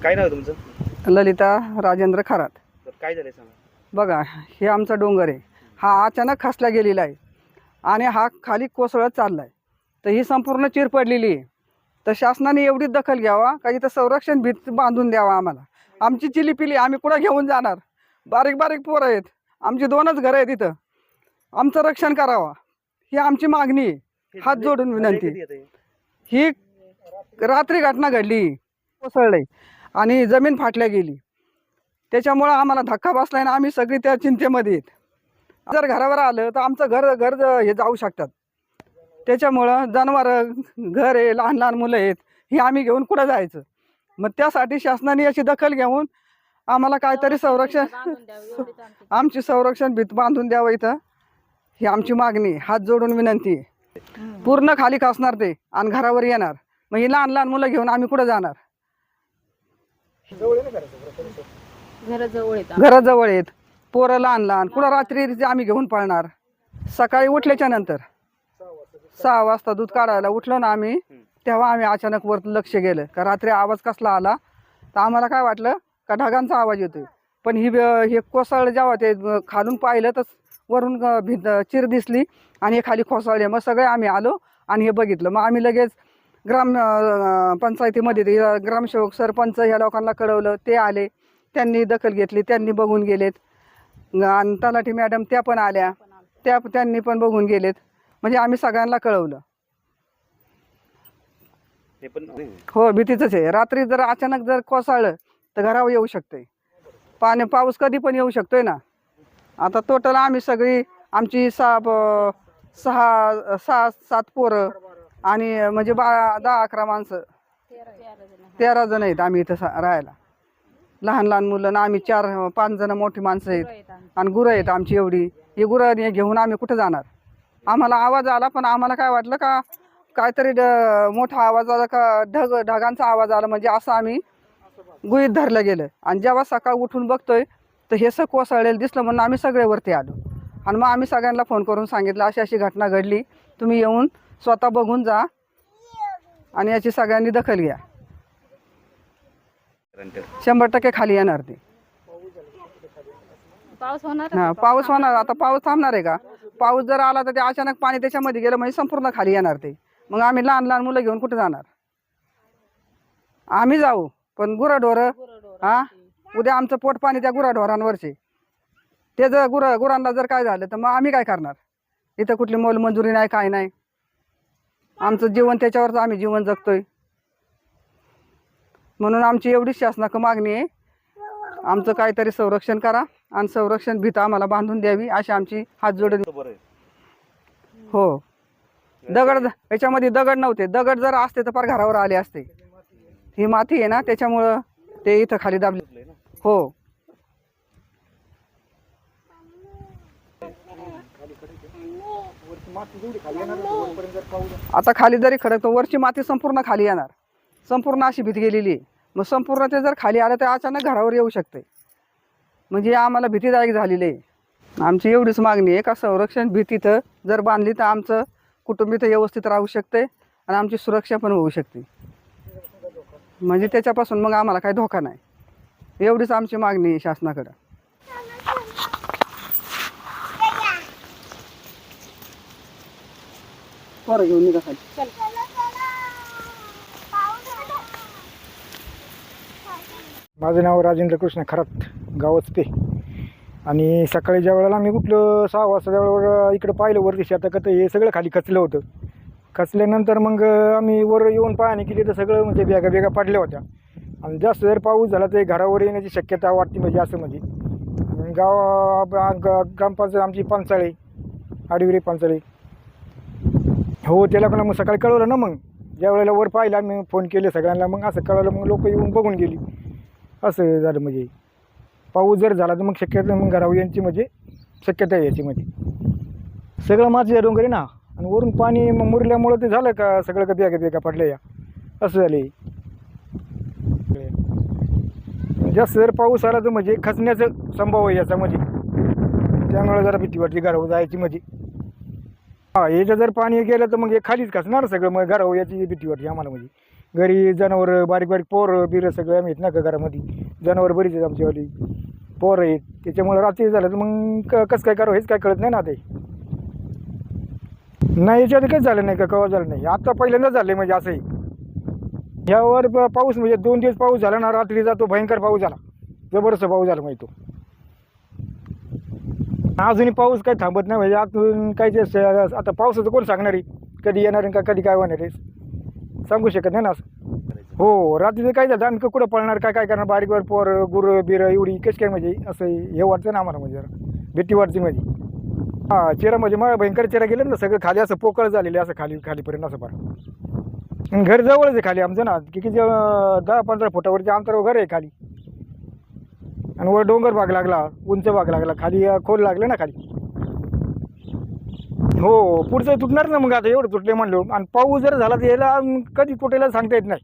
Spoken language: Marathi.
काय नाव आहे तुमचं? ललिता राजेंद्र खरात. तर काय झालंय सांगा. बघा, हे आमचा डोंगर आहे. हा अचानक खसला गेलेला आहे आणि हा खाली कोसळत चालला आहे. तर ही संपूर्ण चिर पडलेली आहे. तर शासनाने एवढी दखल घ्यावा का इथं संरक्षण भीत बांधून द्यावा आम्हाला. आमची चिलीपिली आम्ही कुठं घेऊन जाणार? बारीक बारीक पोरं आहेत, आमची 2च घरं आहेत इथं. आमचं रक्षण करावा ही आमची मागणी आहे. हात जोडून विनंती. ही रात्री घटना घडली, कोसळले आणि जमीन फाटल्या गेली. त्याच्यामुळं आम्हाला धक्का बसला आणि आम्ही सगळी त्या चिंतेमध्ये आहेत. जर घरावर आलं तर आमचं घर हे जाऊ शकतात. त्याच्यामुळं जनावरं, घर आहे, लहान लहान मुलं आहेत, ही आम्ही घेऊन कुठं जायचं? मग त्यासाठी शासनाने याची दखल घेऊन आम्हाला काहीतरी आमची संरक्षण भीत बांधून द्यावं इथं, ही आमची मागणी. हात जोडून विनंती आहे. पूर्ण खाली खसणार ते आणि घरावर येणार. मग ही लहान लहान मुलं घेऊन आम्ही कुठं जाणार? घराजवळ आहेत, पोरं लहान लहान, कुठं रात्री आम्ही घेऊन पळणार? सकाळी उठल्याच्या नंतर 6 वाजता दूध काढायला उठलो ना आम्ही, तेव्हा आम्ही अचानक वर लक्ष गेलं का रात्री आवाज कसला आला. तर आम्हाला काय वाटलं का ढगांचा आवाज येतोय. पण हे कोसळलं जेव्हा ते खालून पाहिलं तर वरून भिंत चिर दिसली आणि हे खाली कोसळले. मग सगळे आम्ही आलो आणि हे बघितलं. मग आम्ही लगेच पंचायतीमध्ये ग्रामसेवक, सरपंच ह्या लोकांना कळवलं. ते आले, त्यांनी दखल घेतली, त्यांनी बघून गेलेत. आणि तलाठी मॅडम त्या पण आल्या, त्यांनी पण बघून गेलेत. म्हणजे आम्ही सगळ्यांना कळवलं. हो, भीतीचंच आहे. रात्री जर अचानक जर कोसळलं तर घरावर येऊ शकते. पाऊस कधी पण येऊ शकतोय ना. आता टोटल आम्ही सगळी आमची 6-7 पोरं आणि म्हणजे 10-11 माणसं, 13 जण आहेत आम्ही इथं राहायला. लहान लहान मुलं ना आम्ही 4-5 जण मोठी माणसं आहेत आणि गुरं आहेत आमची एवढी. ही गुरं घेऊन आम्ही कुठं जाणार? आम्हाला आवाज आला, पण आम्हाला काय वाटलं का काहीतरी मोठा आवाज आला का ढगांचा आवाज आला, म्हणजे असं आम्ही गृहीत धरलं गेलं. आणि जेव्हा सकाळ उठून बघतोय तर हे सगळं कोसळलेलं दिसलं, म्हणून आम्ही सगळे वरती आलो. आणि मग आम्ही सगळ्यांना फोन करून सांगितलं अशी अशी घटना घडली, तुम्ही येऊन स्वतः बघून जा आणि याची सगळ्यांनी दखल घ्या. 100% खाली येणार ते. पाऊस होणार. हां, पाऊस होणार. आता पाऊस थांबणार आहे का? पाऊस जर आला तर ते अचानक पाणी त्याच्यामध्ये गेलं म्हणजे संपूर्ण खाली येणार ते. मग आम्ही लहान लहान मुलं घेऊन कुठे जाणार? आम्ही जाऊ, पण गुराढोरं, हां, उद्या आमचं पोट पाणी त्या गुराढोरांवरचे. ते जर गुरांना जर काय झालं तर मग आम्ही काय करणार? इथं कुठली मोलमजुरी नाही, काय नाही. आमचं जीवन त्याच्यावरच आम्ही जीवन जगतोय. म्हणून आमची एवढीच शासनाकडे मागणी आहे, आमचं काहीतरी संरक्षण करा आणि संरक्षण भीत आम्हाला बांधून द्यावी अशी आमची हात जोडून. हो, दगड याच्यामध्ये दगड नव्हते. दगड जर असते तर फार घरावर आले असते. ही माती आहे ना, त्याच्यामुळं ते इथं खाली दाबले. हो, आता खाली जरी खडक तर वरची माती संपूर्ण खाली येणार. संपूर्ण अशी भीती गेलेली आहे. मग संपूर्ण ते जर खाली आलं तर अचानक घरावर येऊ शकते. म्हणजे आम्हाला भीतीदायक झालेली आहे. आमची एवढीच मागणी आहे का संरक्षण भीतीचं जर बांधली तर आमचं कुटुंब इथं व्यवस्थित राहू शकते आणि आमची सुरक्षा पण होऊ शकते. म्हणजे त्याच्यापासून मग आम्हाला काही धोका नाही. एवढीच आमची मागणी आहे शासनाकडं. पोरं घेऊन निघा खाली. माझं नाव राजेंद्र कृष्ण खरात, गावच ते. आणि सकाळी ज्या वेळेला आम्ही उठलो 6 वाजता, त्यावेळेला इकडं पाहिलं वरती शेताकडं हे सगळं खाली खचलं होतं. खचल्यानंतर मग आम्ही वर येऊन पाहणी केली तर सगळं म्हणजे बेगा पडल्या होत्या. आणि जास्त जर पाऊस झाला तर घरावर येण्याची शक्यता वाटते. म्हणजे असं म्हणजे ग्रामपंचायत आमची पंचाळी, आडिवरी पंचाळी, हो, त्याला पण मग सकाळी कळवलं ना. मग ज्या वेळेला वर पाहिलं आम्ही, फोन केले सगळ्यांना, मग असं कळवलं. मग लोक येऊन बघून गेली. असं झालं. म्हणजे पाऊस जर झाला तर मग शक्यता मग घरावर यांची म्हणजे शक्यता आहे याची. म्हणजे सगळं मातीच्या डोंगर आहे ना, आणि वरून पाणी मग मुरल्यामुळं ते झालं का सगळं का बेगा पडलं या, असं झाले. जास्त जर पाऊस आला तर म्हणजे खचण्याचं संभव आहे याचा. म्हणजे त्यामुळे जरा भीती वाटली घरावर जायची. म्हणजे हां, याचं जर पाणी गेलं तर मग हे खालीच खचणार सगळं. मग घरावर याची भीती वाटली आम्हाला. म्हणजे घरी जनावरं बारीक बारीक पोरं बिरं सगळं आम्ही आहेत ना का घरामध्ये. जनावरं बरीच आहेत आमच्यावाली, पोरं आहेत. त्याच्यामुळे रात्री झालं तर मग कसं काय करावं हेच काय कळत नाही ना ते. नाही याच्यात काहीच झालं नाही का, कवा झालं नाही. आता पहिल्यांदाच झालं म्हणजे असंही. ह्यावर पाऊस म्हणजे 2 दिवस पाऊस झाला ना, रात्रीचा तो भयंकर पाऊस झाला, जबरदस्त पाऊस झाला म्हणजे तो. अजूनही पाऊस काही थांबत नाही म्हणजे अजून काही जे आता पावसाचं कोण सांगणार आहे कधी येणार आहे का कधी काय होणार आहे, सांगू शकत नाही ना असं. हो रात्रीचं काय झालं आम्ही कुठं पळणार काय काय करणार, बारीक बारीक पोरं गुरं बिरं एवढी कशी काय म्हणजे असं हे वाटतं ना आम्हाला म्हणजे जरा भीती वाटते म्हणजे. हां चेहरा म्हणजे मग भयंकर चेहरा गेले ना सगळं खाली असं पोकळ झालेले असं खालीपर्यंत असं फार. घर जवळच आहे खाली आमचं ना, की 10-15 फुटावरच्या अंतरावर घर आहे खाली. आणि वर डोंगर भाग लागला, उंच भाग लागला, खाली खोल लागलं ना खाली. हो पुढचं तुटणार ना मग आता एवढं तुटले म्हणलो. आणि पाऊस जर झाला तर याला कधी तुटायला सांगता येत नाही.